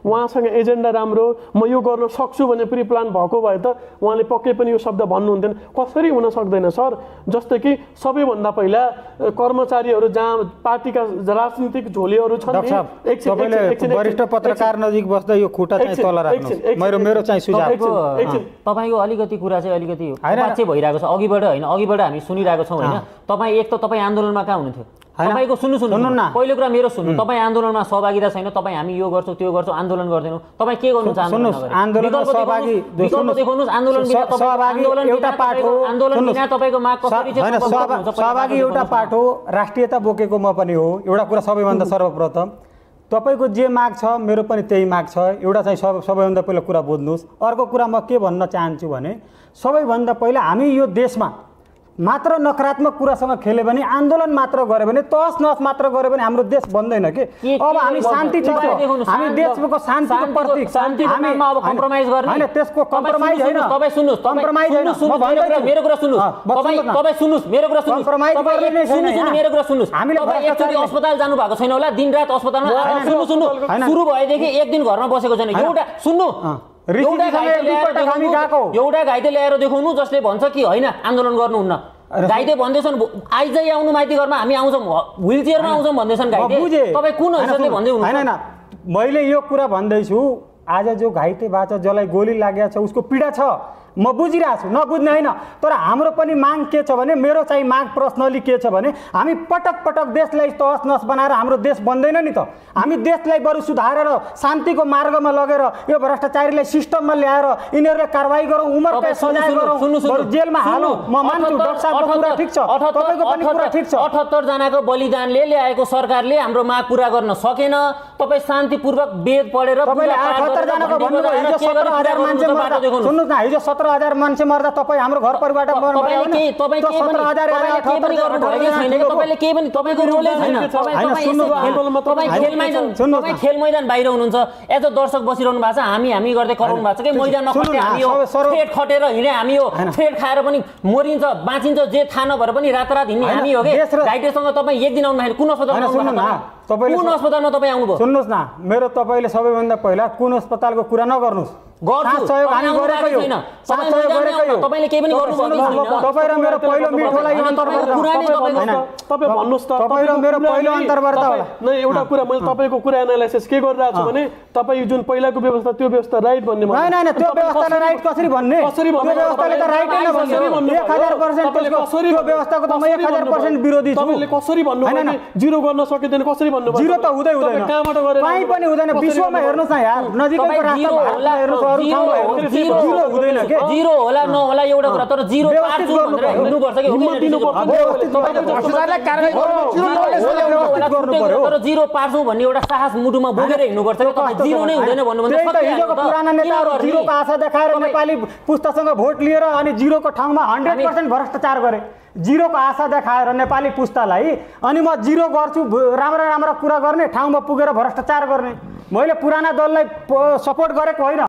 उहाँसँग एजेन्डा राम्रो, म यो गर्न सक्छु भन्ने प्रि प्लान भएको भए त उहाँले पक्कै पनि यो शब्द भन्नुहुन्थेन। कसरी हुन सक्दैन सर? जस्तै कि सबैभन्दा पहिला कर्मचारीहरू जहाँ पार्टीका राजनीतिक झोलीहरू छन् नि, वरिष्ठ पत्रकार नजिक बस्दा यो खुट्टा चाहिँ तल राख्नु मेरो चाहिँ सुझाव। तपाईको अलिकति कुरा चाहिँ अलिकति बाच्चे भइरहेको छ, अघिबाट हैन, अघिबाट हामी सुनिरहेको छौं हैन। तपाई एक त तपाई आन्दोलनमा कहाँ हुनुहुन्थ्यो? तपाईको सुन्नु पहिलो कुरा मेरो सुन्नु, तपाई आन्दोलनमा सहभागिता छैन, तपाई हामी यो गर्छौं त्यो गर्छौं आन्दोलन गर्दैनौ, तपाई के गर्नु चाहनुहुन्छ? आन्दोलनमा सहभागी देखाउनुस्। आन्दोलन बिना सहभागी एउटा पार्ट हो, आन्दोलन बिना तपाईको माग कसरी चाहिँ सहभागी एउटा पार्ट हो, राष्ट्रियता बोकेको म पनि हो। एउटा कुरा सबैभन्दा सर्वप्रथम तपाईको जे माग छ मेरो पनि त्यही माग छ, एउटा चाहिँ सबैभन्दा पहिला कुरा बुझ्नुस्। अर्को कुरा म के भन्न चाहन्छु भने सबैभन्दा पहिला हामी यो देशमा मात्र नकारात्मक कुरासँग खेल्यो भने, आन्दोलन मात्र गर्यो भने, तहस नहस मात्र गर्यो भने हाम्रो देश बन्दैन के। अब हामी शान्ति चाहन्छौँ, हामी देशको शान्तिको प्रतीक, शान्तिको नाममा अब कम्प्रोमाइज गर्ने हैन, त्यसको कम्प्रोमाइज हैन। तपाई सुन्नुस्, कम्प्रोमाइज हैन, मेरो कुरा सुन्नुस्, तपाई सुन्नुस्, मेरो कुरा सुन्नुस्, कम्प्रोमाइज गर्ने नै छैन। मेरो कुरा सुन्नुस्, तपाईँ एकचोटि अस्पताल जानु भएको छैन होला, दिनरात अस्पतालमा सुन्नु सुरु भएदेखि एक दिन घरमा बसेको छैन। एउटा सुन्नु, एउटा घाइते ल्याएर देखाउनु जसले भन्छ कि होइन आन्दोलन गर्नुहुन्न। घाइते भन्दैछन् आइजै आउनु माइती घरमा, हामी आउँछौँ, व्हील चेयरमा आउँछौँ भन्दैछन् घाइते। तपाईँ कुन हैसियतले भन्दै हुनुहुन्छ? हैन, मैले यो कुरा भन्दैछु, आज जो घाइते भएको छ, जसलाई गोली लागेको छ, उसको पीडा छ, म बुझिरहेको छु, नबुझ्ने होइन। तर हाम्रो पनि माग के छ भने, मेरो चाहिँ माग पर्सनली के छ भने, हामी पटक पटक देशलाई तहस नहस बनाएर हाम्रो देश बन्दैन नि त। हामी देशलाई बरु सुधारेर शान्तिको मार्गमा लगेर यो भ्रष्टाचारीलाई सिस्टममा ल्याएर यिनीहरूले कारबाही गरौँ, उम्रकै सजाय गरौँ, बरु जेलमा हालौँ। म मान्छु डाक्टर साहबको कुरा ठिक छ, तपाईको पनि कुरा ठिक छ। 78 जनाको बलिदानले ल्याएको सरकारले हाम्रो माग पूरा गर्न सकेन। तपाई शान्तिपूर्वक वेद पढेर तपाईले 78 जनाको भन्नुभयो, हिजो 17000 मान्छे मर्दा, सुन्नुस् न, हिजो 17000 मान्छे मर्दा तपाई हाम्रो घर परिवारबाट तपाईले के पनि तपाईको रोलै छैन। तपाई खेल मैदान बाहिर हुनुहुन्छ, एज अ दर्शक बसिरहनु भएको छ, हामी गर्दै कराउनु भएको छ कि मैदानमा खटे हामी हो, थ्रेड खटेर हिँडे हामी हो, थ्रेड खाएर पनि मरिन्छ बाँचिन्छ जे थाहा नभएर पनि रातरात हिँड्ने हामी हो के। घाइतेसँग तपाईँ एक दिन आउनु कुन अस्पतालमा तपाईँ आउनुभयो? सुन्नुहोस् न, मेरो तपाईँले सबैभन्दा पहिला कुन अस्पतालको कुरा नगर्नुहोस्। तपाईले केही पनि गर्नु पर्दैन। तपाईँ र मेरो पहिलो मिठोलाई तपाईँ र मेरो पहिलो अन्तर्वार्ता होला। न एउटा कुरा मैले तपाईँको कुरा एनालाइसिस के गरिरहेको छु भने, तपाईँ जुन पहिलाको व्यवस्था त्यो व्यवस्था राइट भन्ने हैन, त्यो व्यवस्थालाई राइट कसरी भन्ने? त्यो व्यवस्थाले त राइट नै भन्ने। 1000% त्यो व्यवस्थाको त म 1000% विरोधी छु। तपाईले कसरी भन्नु भने जिरो गर्न सकिदैन, कसरी भन्नु? जिरो त हुँदै हुँदैन, कहाँबाट गरेर कहीँ पनि हुँदैन। विश्वमा हेर्नुस् न यार, नजिकैको राष्ट्रमा हेर्नुस्, जिरो हुँदैन के। जिरो होला नहोला एउटा कुरा, तर जिरो पार्छु भनेर हिँड्नु पर्छ कि हुँदैन? तर जिरो पार्छु भन्ने एउटा साहस मुटुमा बोकेर हिँड्नु पर्छ कि तपाईँ जिरो नै हुँदैन भन्नु भने हिजोको पुराना नेताहरू जिरोको आशा देखाएर नेपाली पुस्तासँग भोट लिएर अनि जिरोको ठाउँमा 100% भ्रष्टाचार गरे। जिरोको आशा देखाएर नेपाली पुस्तालाई अनि म जिरो गर्छु, राम्रा राम्रा कुरा गर्ने ठाउँमा पुगेर भ्रष्टाचार गर्ने। मैले पुराना दललाई सपोर्ट गरेको होइन।